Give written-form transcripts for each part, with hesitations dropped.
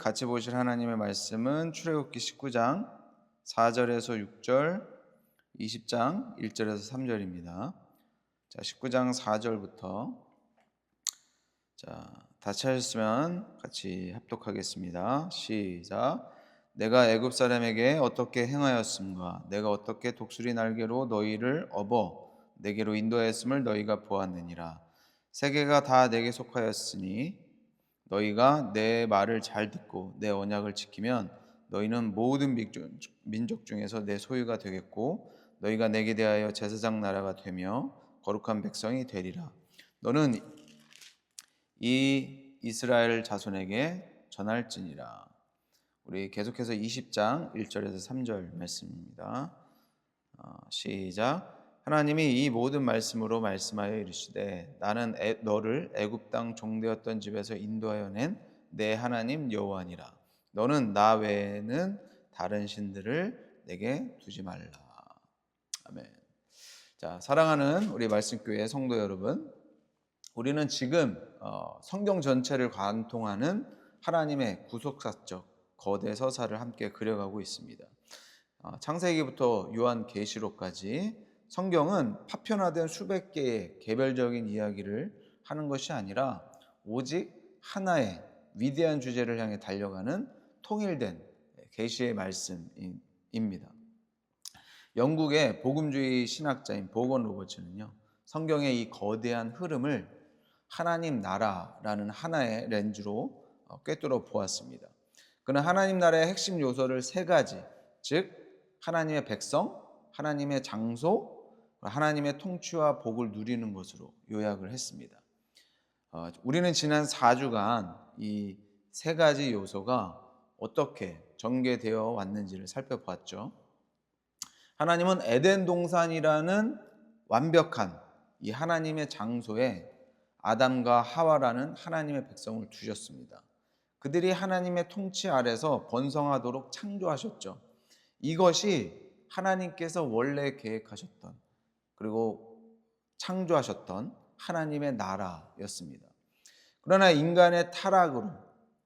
같이 보실 하나님의 말씀은 출애굽기 19장 4절에서 6절, 20장 1절에서 3절입니다. 자, 19장 4절부터 다 찾으시면 같이 합독하겠습니다. 시작. 내가 애굽 사람에게 어떻게 행하였음과 내가 어떻게 독수리 날개로 너희를 업어 내게로 인도하였음을 너희가 보았느니라. 세계가 다 내게 속하였으니 너희가 내 말을 잘 듣고 내 언약을 지키면 너희는 모든 민족 중에서 내 소유가 되겠고 너희가 내게 대하여 제사장 나라가 되며 거룩한 백성이 되리라. 너는 이 이스라엘 자손에게 전할지니라. 우리 계속해서 20장 1절에서 3절 말씀입니다. 시작. 하나님이 이 모든 말씀으로 말씀하여 이르시되 나는 너를 애굽 땅 종되었던 집에서 인도하여 낸 내 하나님 여호와니라. 너는 나 외에는 다른 신들을 내게 두지 말라. 아멘. 자, 사랑하는 우리 말씀교회 성도 여러분, 우리는 지금 성경 전체를 관통하는 하나님의 구속사적 거대 서사를 함께 그려가고 있습니다. 창세기부터 요한계시록까지 성경은 파편화된 수백 개의 개별적인 이야기를 하는 것이 아니라 오직 하나의 위대한 주제를 향해 달려가는 통일된 계시의 말씀입니다. 영국의 복음주의 신학자인 보건 로버츠는요, 성경의 이 거대한 흐름을 하나님 나라라는 하나의 렌즈로 꿰뚫어 보았습니다. 그는 하나님 나라의 핵심 요소를 세 가지, 즉 하나님의 백성, 하나님의 장소, 하나님의 통치와 복을 누리는 것으로 요약을 했습니다. 우리는 지난 4주간 이 세 가지 요소가 어떻게 전개되어 왔는지를 살펴보았죠. 하나님은 에덴 동산이라는 완벽한 이 하나님의 장소에 아담과 하와라는 하나님의 백성을 두셨습니다. 그들이 하나님의 통치 아래서 번성하도록 창조하셨죠. 이것이 하나님께서 원래 계획하셨던 그리고 창조하셨던 하나님의 나라였습니다. 그러나 인간의 타락으로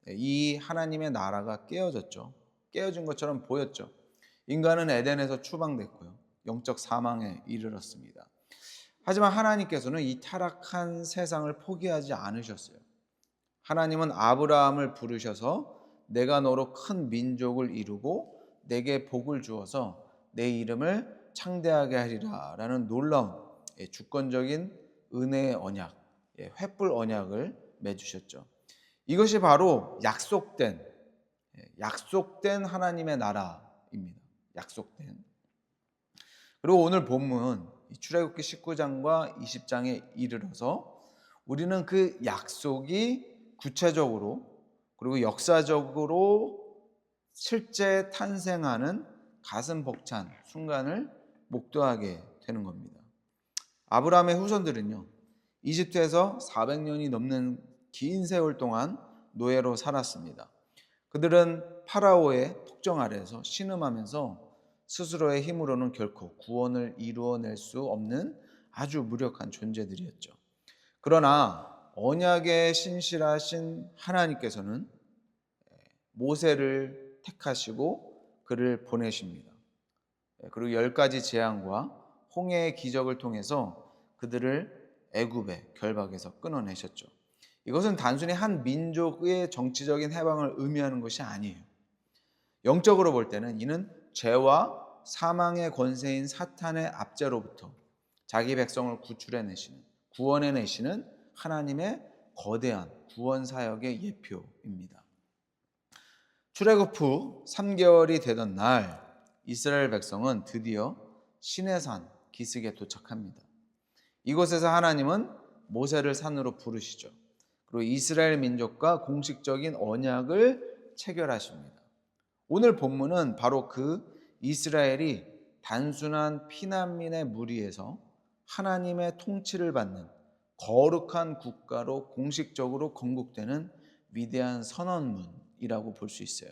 이 하나님의 나라가 깨어졌죠. 깨어진 것처럼 보였죠. 인간은 에덴에서 추방됐고요, 영적 사망에 이르렀습니다. 하지만 하나님께서는 이 타락한 세상을 포기하지 않으셨어요. 하나님은 아브라함을 부르셔서 내가 너로 큰 민족을 이루고 내게 복을 주어서 내 이름을 창대하게 하리라 라는 놀라운 주권적인 은혜의 언약, 횃불 언약을 맺으셨죠. 이것이 바로 약속된 하나님의 나라입니다. 약속된. 그리고 오늘 본문 출애굽기 19장과 20장에 이르러서 우리는 그 약속이 구체적으로 그리고 역사적으로 실제 탄생하는 가슴 벅찬 순간을 목도하게 되는 겁니다. 아브라함의 후손들은요, 이집트에서 400년이 넘는 긴 세월 동안 노예로 살았습니다. 그들은 파라오의 폭정 아래에서 신음하면서 스스로의 힘으로는 결코 구원을 이루어낼 수 없는 아주 무력한 존재들이었죠. 그러나 언약의 신실하신 하나님께서는 모세를 택하시고 그를 보내십니다. 그리고 10가지 재앙과 홍해의 기적을 통해서 그들을 애굽의 결박에서 끊어내셨죠. 이것은 단순히 한 민족의 정치적인 해방을 의미하는 것이 아니에요. 영적으로 볼 때는 이는 죄와 사망의 권세인 사탄의 압제로부터 자기 백성을 구출해내시는, 구원해내시는 하나님의 거대한 구원 사역의 예표입니다. 출애굽 후 3개월이 되던 날 이스라엘 백성은 드디어 시내산 기슭에 도착합니다. 이곳에서 하나님은 모세를 산으로 부르시죠. 그리고 이스라엘 민족과 공식적인 언약을 체결하십니다. 오늘 본문은 바로 그 이스라엘이 단순한 피난민의 무리에서 하나님의 통치를 받는 거룩한 국가로 공식적으로 건국되는 위대한 선언문이라고 볼 수 있어요.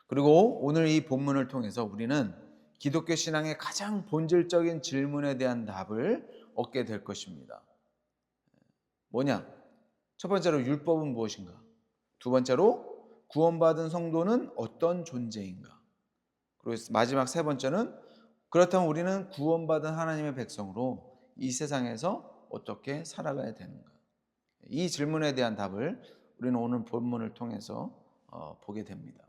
그리고 오늘 이 본문을 통해서 우리는 기독교 신앙의 가장 본질적인 질문에 대한 답을 얻게 될 것입니다. 뭐냐? 첫 번째로 율법은 무엇인가? 두 번째로 구원받은 성도는 어떤 존재인가? 그리고 마지막 세 번째는 그렇다면 우리는 구원받은 하나님의 백성으로 이 세상에서 어떻게 살아가야 되는가? 이 질문에 대한 답을 우리는 오늘 본문을 통해서 보게 됩니다.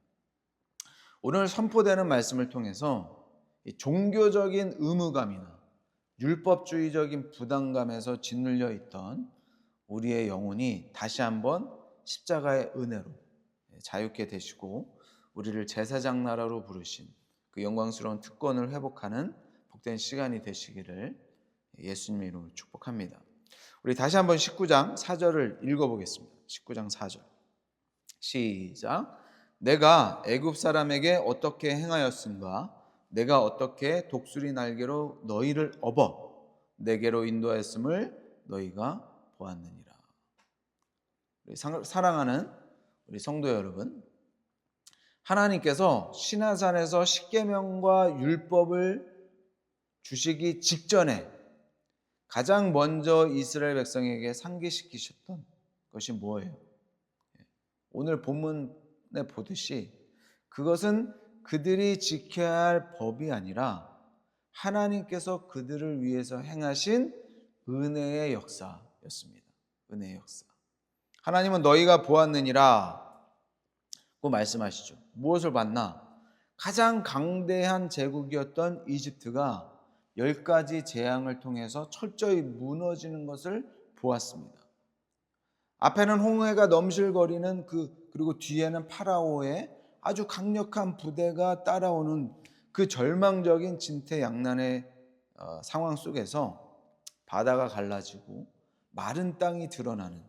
오늘 선포되는 말씀을 통해서 이 종교적인 의무감이나 율법주의적인 부담감에서 짓눌려 있던 우리의 영혼이 다시 한번 십자가의 은혜로 자유케 되시고 우리를 제사장 나라로 부르신 그 영광스러운 특권을 회복하는 복된 시간이 되시기를 예수님의 이름으로 축복합니다. 우리 다시 한번 19장 4절을 읽어보겠습니다. 19장 4절 시작. 내가 애굽 사람에게 어떻게 행하였은가? 내가 어떻게 독수리 날개로 너희를 업어 내게로 인도하였음을 너희가 보았느니라. 사랑하는 우리 성도 여러분, 하나님께서 시내산에서 십계명과 율법을 주시기 직전에 가장 먼저 이스라엘 백성에게 상기시키셨던 것이 뭐예요? 오늘 본문에 보듯이 그것은 그들이 지켜야 할 법이 아니라 하나님께서 그들을 위해서 행하신 은혜의 역사였습니다. 은혜의 역사. 하나님은 너희가 보았느니라 고 말씀하시죠. 무엇을 봤나? 가장 강대한 제국이었던 이집트가 10가지 재앙을 통해서 철저히 무너지는 것을 보았습니다. 앞에는 홍해가 넘실거리는 그리고 뒤에는 파라오의 아주 강력한 부대가 따라오는 그 절망적인 진퇴양난의 상황 속에서 바다가 갈라지고 마른 땅이 드러나는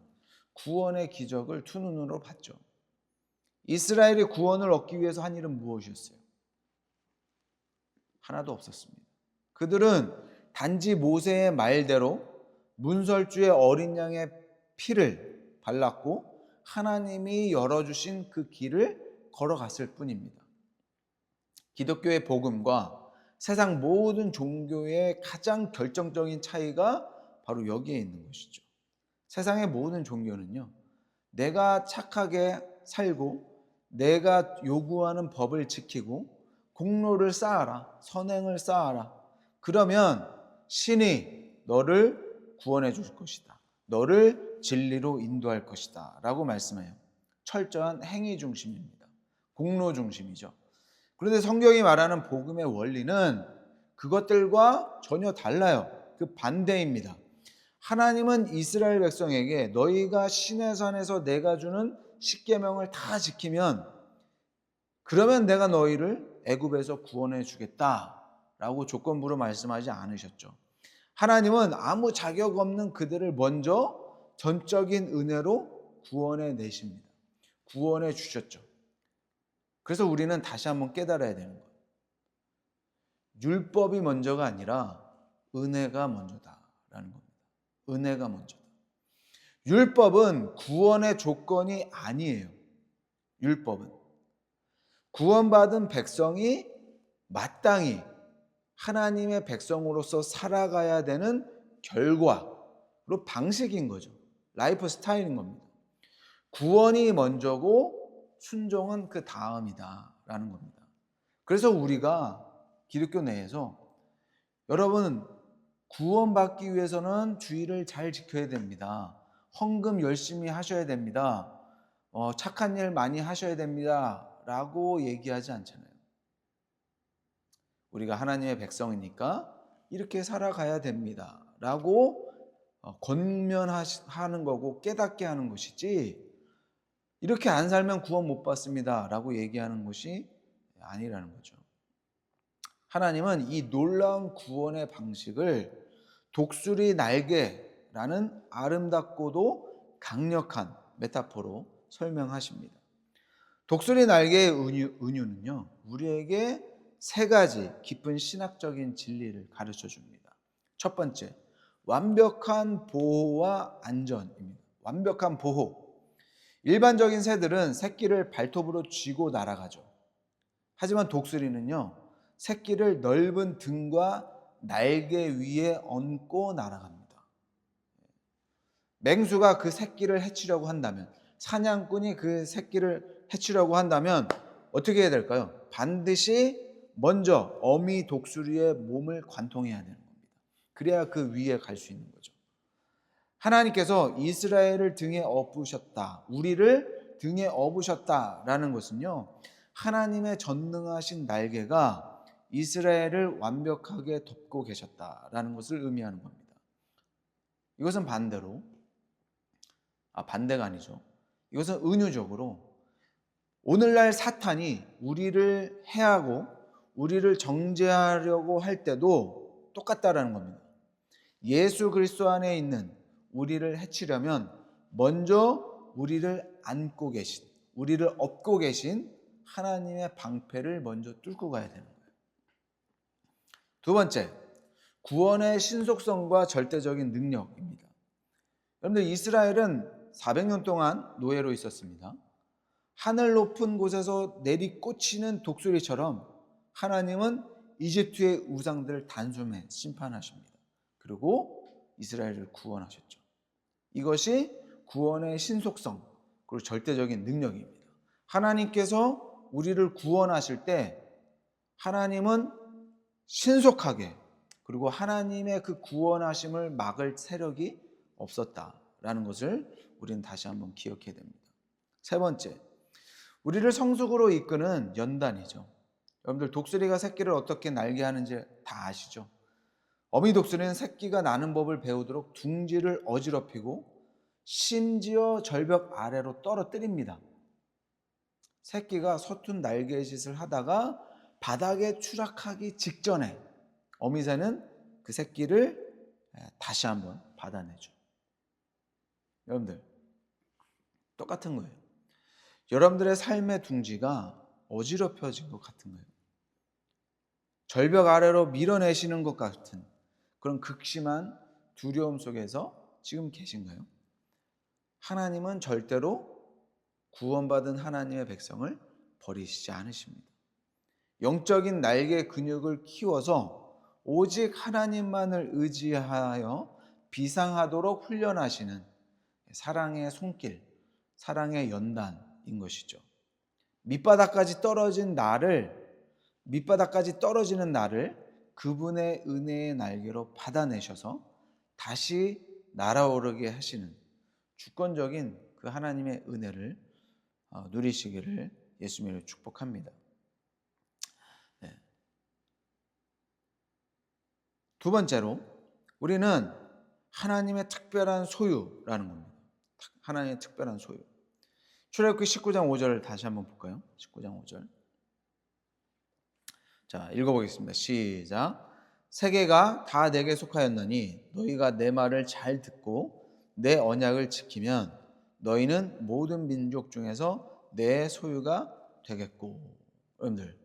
구원의 기적을 두 눈으로 봤죠. 이스라엘이 구원을 얻기 위해서 한 일은 무엇이었어요? 하나도 없었습니다. 그들은 단지 모세의 말대로 문설주의 어린 양의 피를 발랐고 하나님이 열어주신 그 길을 걸어갔을 뿐입니다. 기독교의 복음과 세상 모든 종교의 가장 결정적인 차이가 바로 여기에 있는 것이죠. 세상의 모든 종교는요, 내가 착하게 살고 내가 요구하는 법을 지키고 공로를 쌓아라, 선행을 쌓아라. 그러면 신이 너를 구원해 줄 것이다. 너를 진리로 인도할 것이다 라고 말씀해요. 철저한 행위 중심입니다. 공로 중심이죠. 그런데 성경이 말하는 복음의 원리는 그것들과 전혀 달라요. 그 반대입니다. 하나님은 이스라엘 백성에게 너희가 시내산에서 내가 주는 십계명을 다 지키면 그러면 내가 너희를 애굽에서 구원해 주겠다라고 조건부로 말씀하지 않으셨죠. 하나님은 아무 자격 없는 그들을 먼저 전적인 은혜로 구원해 내십니다. 구원해 주셨죠. 그래서 우리는 다시 한번 깨달아야 되는 거예요. 율법이 먼저가 아니라 은혜가 먼저다라는 겁니다. 은혜가 먼저다. 율법은 구원의 조건이 아니에요. 율법은 구원받은 백성이 마땅히 하나님의 백성으로서 살아가야 되는 결과로 방식인 거죠. 라이프 스타일인 겁니다. 구원이 먼저고 순종은 그 다음이다라는 겁니다. 그래서 우리가 기독교 내에서 여러분 구원받기 위해서는 주의를 잘 지켜야 됩니다. 헌금 열심히 하셔야 됩니다. 착한 일 많이 하셔야 됩니다. 라고 얘기하지 않잖아요. 우리가 하나님의 백성이니까 이렇게 살아가야 됩니다. 라고 권면하는 거고 깨닫게 하는 것이지 이렇게 안 살면 구원 못 받습니다. 라고 얘기하는 것이 아니라는 거죠. 하나님은 이 놀라운 구원의 방식을 독수리 날개라는 아름답고도 강력한 메타포로 설명하십니다. 독수리 날개의 은유는요, 우리에게 세 가지 깊은 신학적인 진리를 가르쳐 줍니다. 첫 번째, 완벽한 보호와 안전입니다. 완벽한 보호. 일반적인 새들은 새끼를 발톱으로 쥐고 날아가죠. 하지만 독수리는요, 새끼를 넓은 등과 날개 위에 얹고 날아갑니다. 맹수가 그 새끼를 해치려고 한다면, 사냥꾼이 그 새끼를 해치려고 한다면 어떻게 해야 될까요? 반드시 먼저 어미 독수리의 몸을 관통해야 되는 겁니다. 그래야 그 위에 갈 수 있는 거죠. 하나님께서 이스라엘을 등에 업으셨다, 우리를 등에 업으셨다라는 것은요, 하나님의 전능하신 날개가 이스라엘을 완벽하게 덮고 계셨다라는 것을 의미하는 겁니다. 이것은 반대가 아니죠. 이것은 은유적으로 오늘날 사탄이 우리를 해하고 우리를 정죄하려고 할 때도 똑같다라는 겁니다. 예수 그리스도 안에 있는 우리를 해치려면 먼저 우리를 안고 계신, 우리를 업고 계신 하나님의 방패를 먼저 뚫고 가야 되는 거예요. 두 번째, 구원의 신속성과 절대적인 능력입니다. 여러분들, 이스라엘은 400년 동안 노예로 있었습니다. 하늘 높은 곳에서 내리꽂히는 독수리처럼 하나님은 이집트의 우상들을 단숨에 심판하십니다. 그리고 이스라엘을 구원하셨죠. 이것이 구원의 신속성, 그리고 절대적인 능력입니다. 하나님께서 우리를 구원하실 때 하나님은 신속하게, 그리고 하나님의 그 구원하심을 막을 세력이 없었다라는 것을 우리는 다시 한번 기억해야 됩니다. 세 번째, 우리를 성숙으로 이끄는 연단이죠. 여러분들, 독수리가 새끼를 어떻게 날게 하는지 다 아시죠? 어미 독수리는 새끼가 나는 법을 배우도록 둥지를 어지럽히고 심지어 절벽 아래로 떨어뜨립니다. 새끼가 서툰 날개짓을 하다가 바닥에 추락하기 직전에 어미새는 그 새끼를 다시 한번 받아내죠. 여러분들, 똑같은 거예요. 여러분들의 삶의 둥지가 어지럽혀진 것 같은 거예요. 절벽 아래로 밀어내시는 것 같은 그런 극심한 두려움 속에서 지금 계신가요? 하나님은 절대로 구원받은 하나님의 백성을 버리시지 않으십니다. 영적인 날개 근육을 키워서 오직 하나님만을 의지하여 비상하도록 훈련하시는 사랑의 손길, 사랑의 연단인 것이죠. 밑바닥까지 떨어지는 나를 그분의 은혜의 날개로 받아내셔서 다시 날아오르게 하시는 주권적인 그 하나님의 은혜를 누리시기를 예수님으로 축복합니다. 네. 두 번째로, 우리는 하나님의 특별한 소유라는 겁니다. 하나님의 특별한 소유. 출애굽기 19장 5절을 다시 한번 볼까요? 19장 5절. 자, 읽어보겠습니다. 시작. 세계가 다 내게 속하였느니 너희가 내 말을 잘 듣고 내 언약을 지키면 너희는 모든 민족 중에서 내 소유가 되겠고. 여러분들,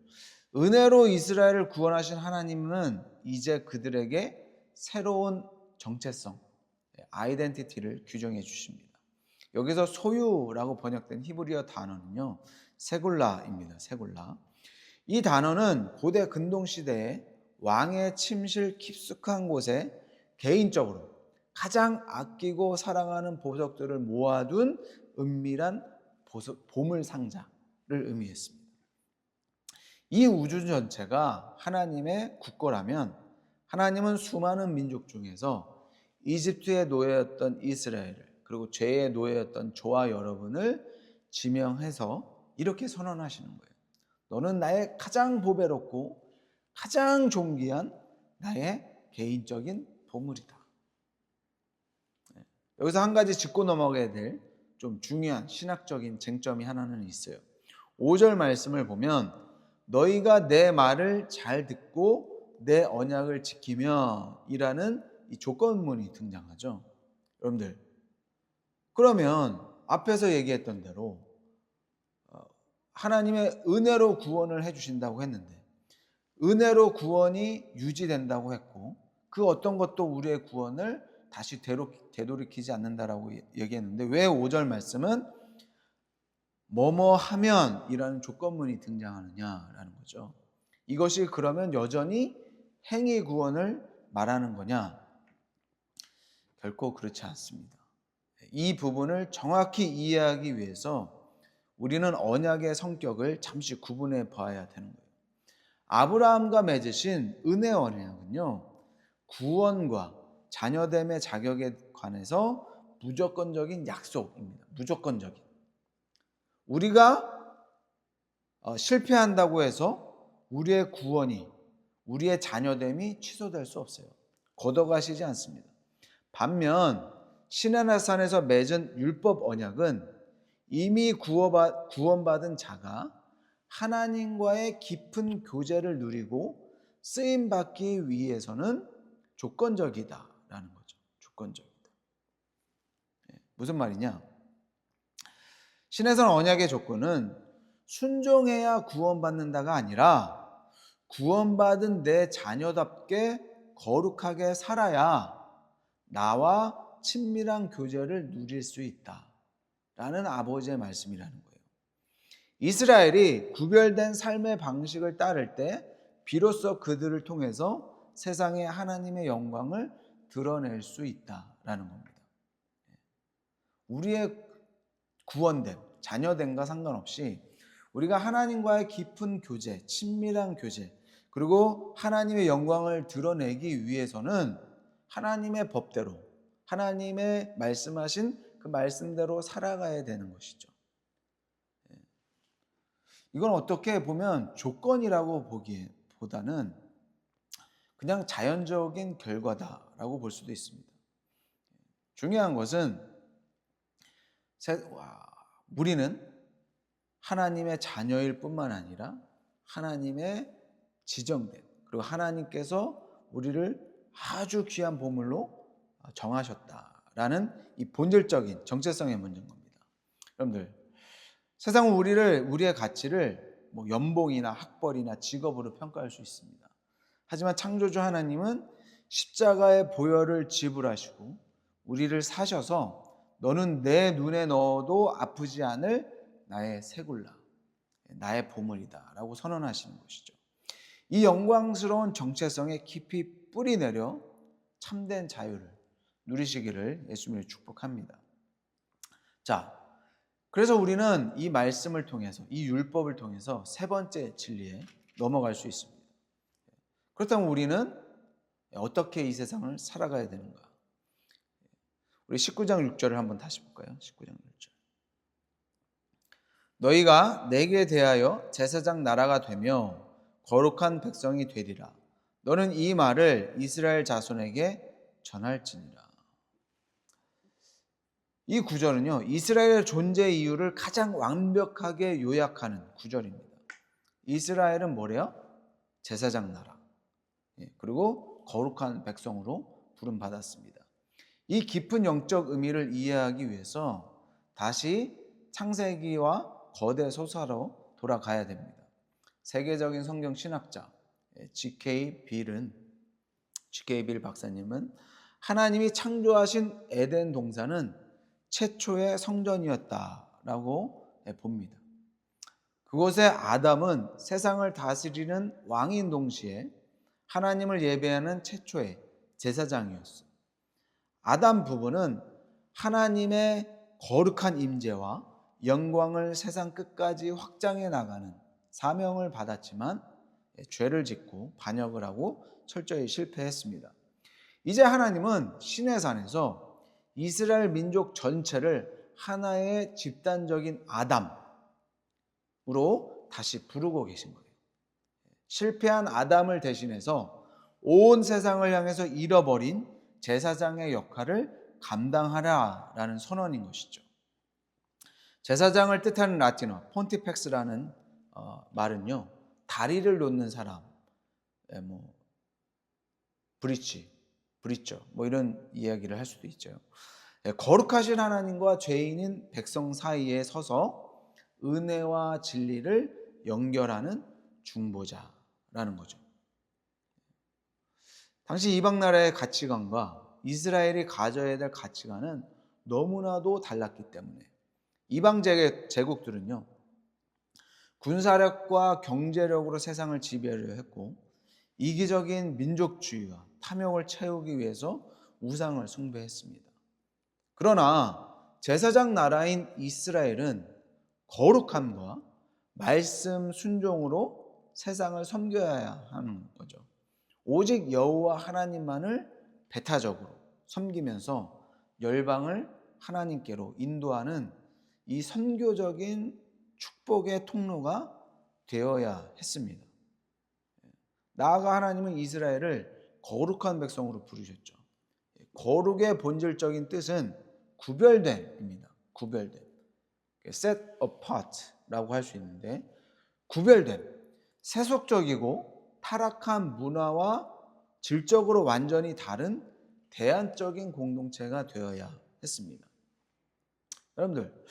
은혜로 이스라엘을 구원하신 하나님은 이제 그들에게 새로운 정체성, 아이덴티티를 규정해 주십니다. 여기서 소유라고 번역된 히브리어 단어는요, 세굴라입니다. 세굴라. 이 단어는 고대 근동시대에 왕의 침실 깊숙한 곳에 개인적으로 가장 아끼고 사랑하는 보석들을 모아둔 은밀한 보물상자를 의미했습니다. 이 우주 전체가 하나님의 국고라면 하나님은 수많은 민족 중에서 이집트의 노예였던 이스라엘을, 그리고 죄의 노예였던 저와 여러분을 지명해서 이렇게 선언하시는 거예요. 너는 나의 가장 보배롭고 가장 존귀한 나의 개인적인 보물이다. 여기서 한 가지 짚고 넘어가야 될 좀 중요한 신학적인 쟁점이 하나는 있어요. 5절 말씀을 보면 너희가 내 말을 잘 듣고 내 언약을 지키며 이라는 이 조건문이 등장하죠. 여러분들, 그러면 앞에서 얘기했던 대로 하나님의 은혜로 구원을 해주신다고 했는데, 은혜로 구원이 유지된다고 했고, 그 어떤 것도 우리의 구원을 다시 되돌이키지 않는다라고 얘기했는데, 왜 5절 말씀은 뭐뭐 하면 이라는 조건문이 등장하느냐라는 거죠. 이것이 그러면 여전히 행위 구원을 말하는 거냐? 결코 그렇지 않습니다. 이 부분을 정확히 이해하기 위해서 우리는 언약의 성격을 잠시 구분해 봐야 되는 거예요. 아브라함과 맺으신 은혜 언약은요, 구원과 자녀됨의 자격에 관해서 무조건적인 약속입니다. 무조건적인. 우리가 실패한다고 해서 우리의 구원이, 우리의 자녀됨이 취소될 수 없어요. 걷어가시지 않습니다. 반면 시내나산에서 맺은 율법 언약은 이미 구원받은 자가 하나님과의 깊은 교제를 누리고 쓰임받기 위해서는 조건적이다라는 거죠. 조건적이다. 무슨 말이냐? 신에서는 언약의 조건은 순종해야 구원받는다가 아니라 구원받은 내 자녀답게 거룩하게 살아야 나와 친밀한 교제를 누릴 수 있다라는 아버지의 말씀이라는 거예요. 이스라엘이 구별된 삶의 방식을 따를 때 비로소 그들을 통해서 세상에 하나님의 영광을 드러낼 수 있다라는 겁니다. 우리의 구원됨, 자녀됨과 상관없이 우리가 하나님과의 깊은 교제, 친밀한 교제, 그리고 하나님의 영광을 드러내기 위해서는 하나님의 법대로, 하나님의 말씀하신 그 말씀대로 살아가야 되는 것이죠. 이건 어떻게 보면 조건이라고 보기보다는 그냥 자연적인 결과다라고 볼 수도 있습니다. 중요한 것은 우리는 하나님의 자녀일 뿐만 아니라 하나님의 지정된, 그리고 하나님께서 우리를 아주 귀한 보물로 정하셨다라는 이 본질적인 정체성의 문제인 겁니다. 여러분들, 세상은 우리의 가치를 연봉이나 학벌이나 직업으로 평가할 수 있습니다. 하지만 창조주 하나님은 십자가의 보혈을 지불하시고 우리를 사셔서 너는 내 눈에 넣어도 아프지 않을 나의 새굴라, 나의 보물이다 라고 선언하시는 것이죠. 이 영광스러운 정체성에 깊이 뿌리내려 참된 자유를 누리시기를 예수님을 축복합니다. 자, 그래서 우리는 이 말씀을 통해서, 이 율법을 통해서 세 번째 진리에 넘어갈 수 있습니다. 그렇다면 우리는 어떻게 이 세상을 살아가야 되는가? 우리 19장 6절을 한번 다시 볼까요? 19장 6절. 너희가 내게 대하여 제사장 나라가 되며 거룩한 백성이 되리라. 너는 이 말을 이스라엘 자손에게 전할지니라. 이 구절은요, 이스라엘의 존재 이유를 가장 완벽하게 요약하는 구절입니다. 이스라엘은 뭐래요? 제사장 나라, 그리고 거룩한 백성으로 부름받았습니다. 이 깊은 영적 의미를 이해하기 위해서 다시 창세기와 거대 소사로 돌아가야 됩니다. 세계적인 성경 신학자 G.K. 빌 박사님은 하나님이 창조하신 에덴 동산은 최초의 성전이었다라고 봅니다. 그곳에 아담은 세상을 다스리는 왕인 동시에 하나님을 예배하는 최초의 제사장이었어요. 아담 부부는 하나님의 거룩한 임재와 영광을 세상 끝까지 확장해 나가는 사명을 받았지만 죄를 짓고 반역을 하고 철저히 실패했습니다. 이제 하나님은 시내산에서 이스라엘 민족 전체를 하나의 집단적인 아담으로 다시 부르고 계신 거예요. 실패한 아담을 대신해서 온 세상을 향해서 잃어버린 제사장의 역할을 감당하라라는 선언인 것이죠. 제사장을 뜻하는 라틴어 폰티펙스라는 말은요, 다리를 놓는 사람, 브리처 이런 이야기를 할 수도 있죠. 거룩하신 하나님과 죄인인 백성 사이에 서서 은혜와 진리를 연결하는 중보자라는 거죠. 당시 이방 나라의 가치관과 이스라엘이 가져야 될 가치관은 너무나도 달랐기 때문에 이방 제국들은요, 군사력과 경제력으로 세상을 지배하려 했고 이기적인 민족주의와 탐욕을 채우기 위해서 우상을 숭배했습니다. 그러나 제사장 나라인 이스라엘은 거룩함과 말씀 순종으로 세상을 섬겨야 하는 거죠. 오직 여호와 하나님만을 배타적으로 섬기면서 열방을 하나님께로 인도하는 이 선교적인 축복의 통로가 되어야 했습니다. 나아가 하나님은 이스라엘을 거룩한 백성으로 부르셨죠. 거룩의 본질적인 뜻은 구별됨입니다. 구별됨. set apart라고 할 수 있는데, 구별됨. 세속적이고 타락한 문화와 질적으로 완전히 다른 대안적인 공동체가 되어야 했습니다. 여러분들,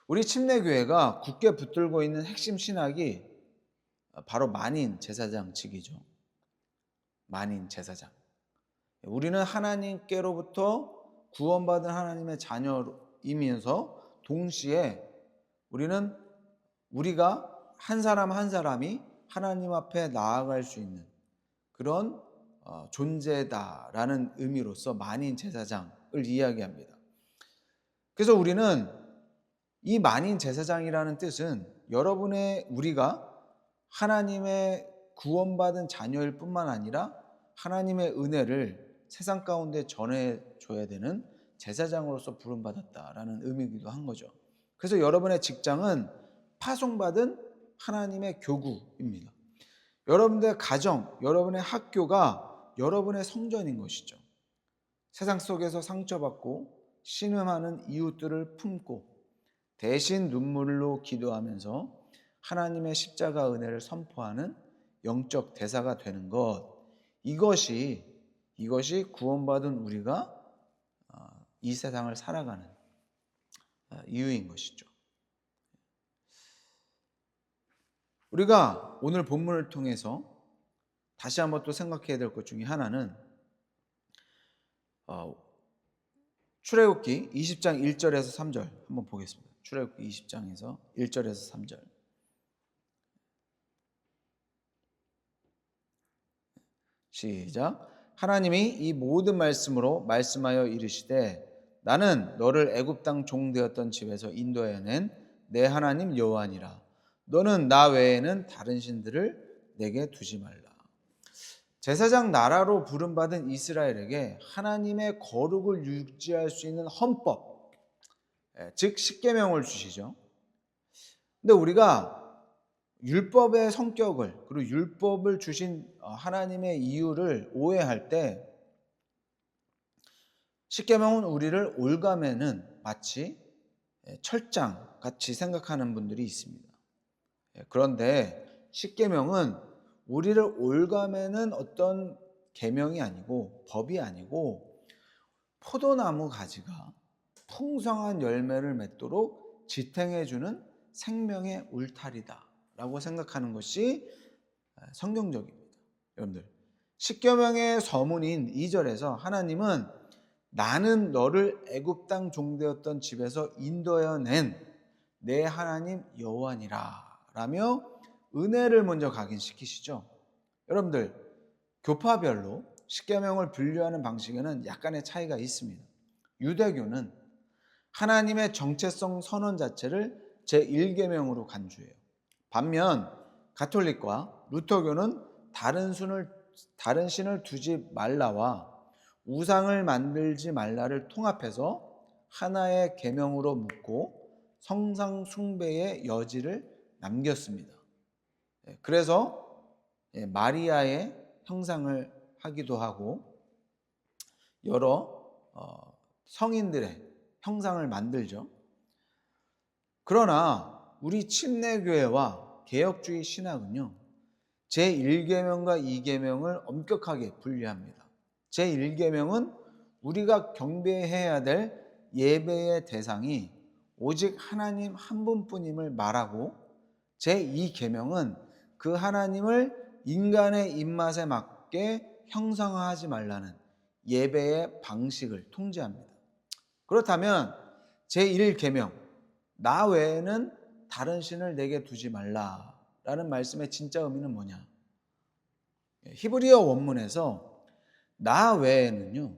우리 침례교회가 굳게 붙들고 있는 핵심 신학이 바로 만인 제사장 측이죠. 만인 제사장. 우리는 하나님께로부터 구원받은 하나님의 자녀이면서 동시에 우리가 한 사람 한 사람이 하나님 앞에 나아갈 수 있는 그런 존재다라는 의미로서 만인 제사장을 이야기합니다. 그래서 우리는 이 만인 제사장이라는 뜻은 우리가 하나님의 구원받은 자녀일 뿐만 아니라 하나님의 은혜를 세상 가운데 전해줘야 되는 제사장으로서 부름받았다라는 의미이기도 한 거죠. 그래서 여러분의 직장은 파송받은 하나님의 교구입니다. 여러분의 가정, 여러분의 학교가 여러분의 성전인 것이죠. 세상 속에서 상처받고 신음하는 이웃들을 품고 대신 눈물로 기도하면서 하나님의 십자가 은혜를 선포하는 영적 대사가 되는 것, 이것이 구원받은 우리가 이 세상을 살아가는 이유인 것이죠. 우리가 오늘 본문을 통해서 다시 한번 또 생각해야 될 것 중에 하나는 출애굽기 20장 1절에서 3절 한번 보겠습니다. 출애굽기 20장에서 1절에서 3절. 시작. 하나님이 이 모든 말씀으로 말씀하여 이르시되 나는 너를 애굽 땅 종되었던 집에서 인도하여 낸 내 하나님 여호와니라. 너는 나 외에는 다른 신들을 내게 두지 말라. 제사장 나라로 부름받은 이스라엘에게 하나님의 거룩을 유지할 수 있는 헌법, 즉 십계명을 주시죠. 근데 우리가 율법의 성격을, 그리고 율법을 주신 하나님의 이유를 오해할 때 십계명은 우리를 올가매는 마치 철장 같이 생각하는 분들이 있습니다. 그런데 십계명은 우리를 올가매는 어떤 계명이 아니고 법이 아니고 포도나무 가지가 풍성한 열매를 맺도록 지탱해주는 생명의 울타리다 라고 생각하는 것이 성경적입니다. 여러분들, 십계명의 서문인 2절에서 하나님은 나는 너를 애굽 땅 종되었던 집에서 인도하여 낸 내 하나님 여호와니라 라며 은혜를 먼저 각인시키시죠. 여러분들, 교파별로 십계명을 분류하는 방식에는 약간의 차이가 있습니다. 유대교는 하나님의 정체성 선언 자체를 제1계명으로 간주해요. 반면 가톨릭과 루터교는 다른 신을 두지 말라와 우상을 만들지 말라를 통합해서 하나의 계명으로 묶고 성상 숭배의 여지를 남겼습니다. 그래서 마리아의 형상을 하기도 하고 여러 성인들의 형상을 만들죠. 그러나 우리 침례교회와 개혁주의 신학은요, 제1계명과 2계명을 엄격하게 분리합니다. 제1계명은 우리가 경배해야 될 예배의 대상이 오직 하나님 한 분뿐임을 말하고, 제2계명은 그 하나님을 인간의 입맛에 맞게 형상화하지 말라는 예배의 방식을 통지합니다. 그렇다면 제1계명, 나 외에는 다른 신을 내게 두지 말라라는 말씀의 진짜 의미는 뭐냐? 히브리어 원문에서 나 외에는요,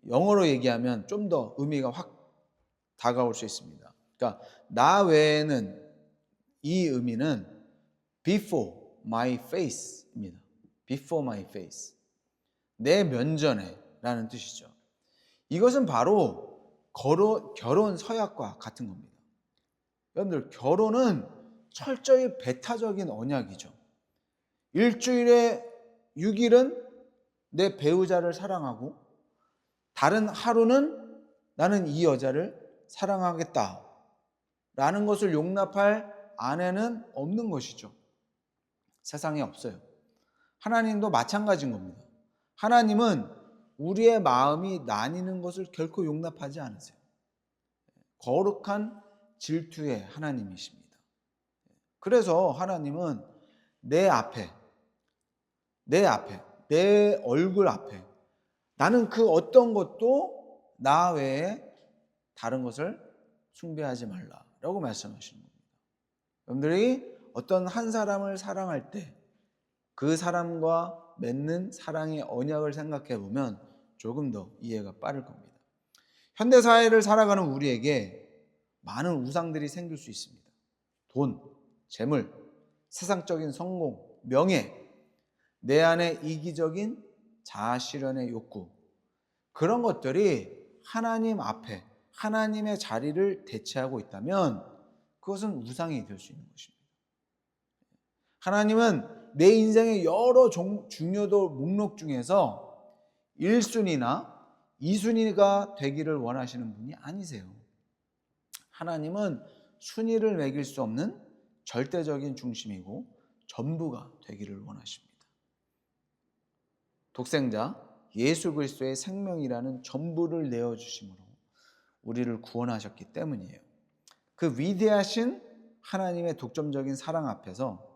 영어로 얘기하면 좀 더 의미가 확 다가올 수 있습니다. 그러니까 나 외에는 이 의미는 before my face입니다. before my face. 내 면전에 라는 뜻이죠. 이것은 바로 결혼 서약과 같은 겁니다. 여러분들, 결혼은 철저히 배타적인 언약이죠. 일주일에 6일은 내 배우자를 사랑하고 다른 하루는 나는 이 여자를 사랑하겠다 라는 것을 용납할 아내는 없는 것이죠. 세상에 없어요. 하나님도 마찬가지인 겁니다. 하나님은 우리의 마음이 나뉘는 것을 결코 용납하지 않으세요. 거룩한 질투의 하나님이십니다. 그래서 하나님은 내 얼굴 앞에 나는 그 어떤 것도 나 외에 다른 것을 숭배하지 말라라고 말씀하시는 겁니다. 여러분들이 어떤 한 사람을 사랑할 때 그 사람과 맺는 사랑의 언약을 생각해 보면 조금 더 이해가 빠를 겁니다. 현대 사회를 살아가는 우리에게 많은 우상들이 생길 수 있습니다. 돈, 재물, 세상적인 성공, 명예, 내 안에 이기적인 자아 실현의 욕구, 그런 것들이 하나님 앞에 하나님의 자리를 대체하고 있다면 그것은 우상이 될 수 있는 것입니다. 하나님은 내 인생의 여러 중요도 목록 중에서 1순위나 2순위가 되기를 원하시는 분이 아니세요. 하나님은 순위를 매길 수 없는 절대적인 중심이고 전부가 되기를 원하십니다. 독생자 예수 그리스도의 생명이라는 전부를 내어주심으로 우리를 구원하셨기 때문이에요. 그 위대하신 하나님의 독점적인 사랑 앞에서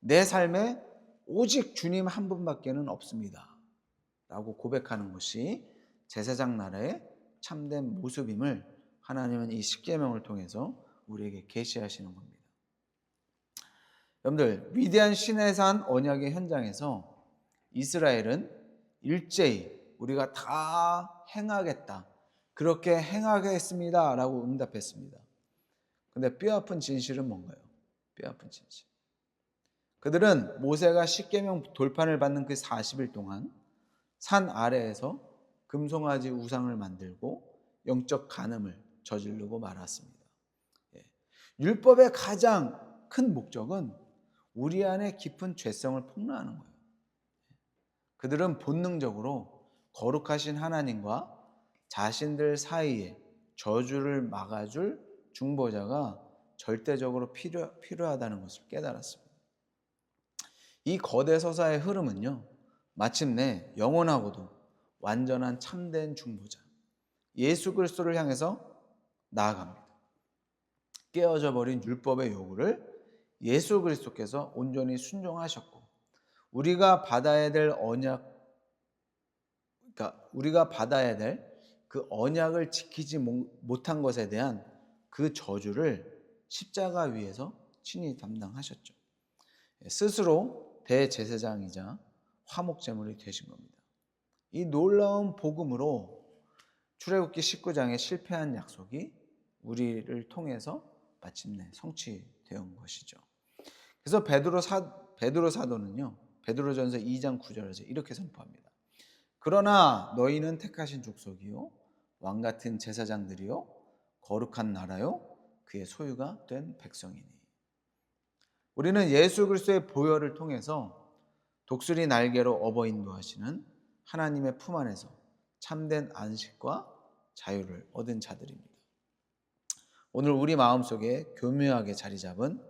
내 삶에 오직 주님 한 분밖에는 없습니다 라고 고백하는 것이 제사장 나라의 참된 모습임을 하나님은 이 십계명을 통해서 우리에게 계시하시는 겁니다. 여러분들, 위대한 시내산 언약의 현장에서 이스라엘은 일제히 우리가 다 행하겠다, 그렇게 행하겠습니다 라고 응답했습니다. 근데 뼈아픈 진실은 뭔가요? 뼈아픈 진실. 그들은 모세가 십계명 돌판을 받는 그 40일 동안 산 아래에서 금송아지 우상을 만들고 영적 간음을 저지르고 말았습니다. 율법의 가장 큰 목적은 우리 안에 깊은 죄성을 폭로하는 거예요. 그들은 본능적으로 거룩하신 하나님과 자신들 사이에 저주를 막아줄 중보자가 절대적으로 필요하다는 것을 깨달았습니다. 이 거대 서사의 흐름은요, 마침내 영원하고도 완전한 참된 중보자 예수 그리스도를 향해서 나아갑니다. 깨어져 버린 율법의 요구를 예수 그리스도께서 온전히 순종하셨고 우리가 받아야 될 그 언약을 지키지 못한 것에 대한 그 저주를 십자가 위에서 친히 담당하셨죠. 스스로 대제사장이자 화목제물이 되신 겁니다. 이 놀라운 복음으로 출애굽기 19장의 실패한 약속이 우리를 통해서 마침내 성취되온 것이죠. 그래서 베드로 사도는요, 베드로전서 2장 9절에서 이렇게 선포합니다. 그러나 너희는 택하신 족속이요 왕 같은 제사장들이요 거룩한 나라요 그의 소유가 된 백성이니. 우리는 예수 그리스도의 보혈을 통해서 독수리 날개로 업어 인도하시는 하나님의 품 안에서 참된 안식과 자유를 얻은 자들입니다. 오늘 우리 마음속에 교묘하게 자리 잡은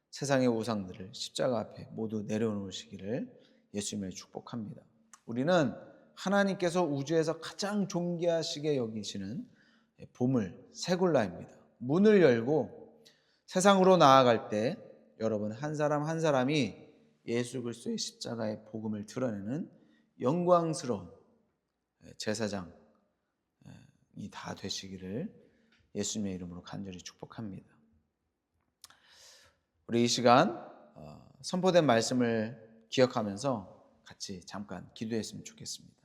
세상의 우상들을 십자가 앞에 모두 내려놓으시기를 예수님을 축복합니다. 우리는 하나님께서 우주에서 가장 존귀하시게 여기시는 보물 세굴라입니다. 문을 열고 세상으로 나아갈 때 여러분 한 사람 한 사람이 예수 그리스도의 십자가의 복음을 드러내는 영광스러운 제사장이 다 되시기를 예수님의 이름으로 간절히 축복합니다. 우리 이 시간 선포된 말씀을 기억하면서 같이 잠깐 기도했으면 좋겠습니다.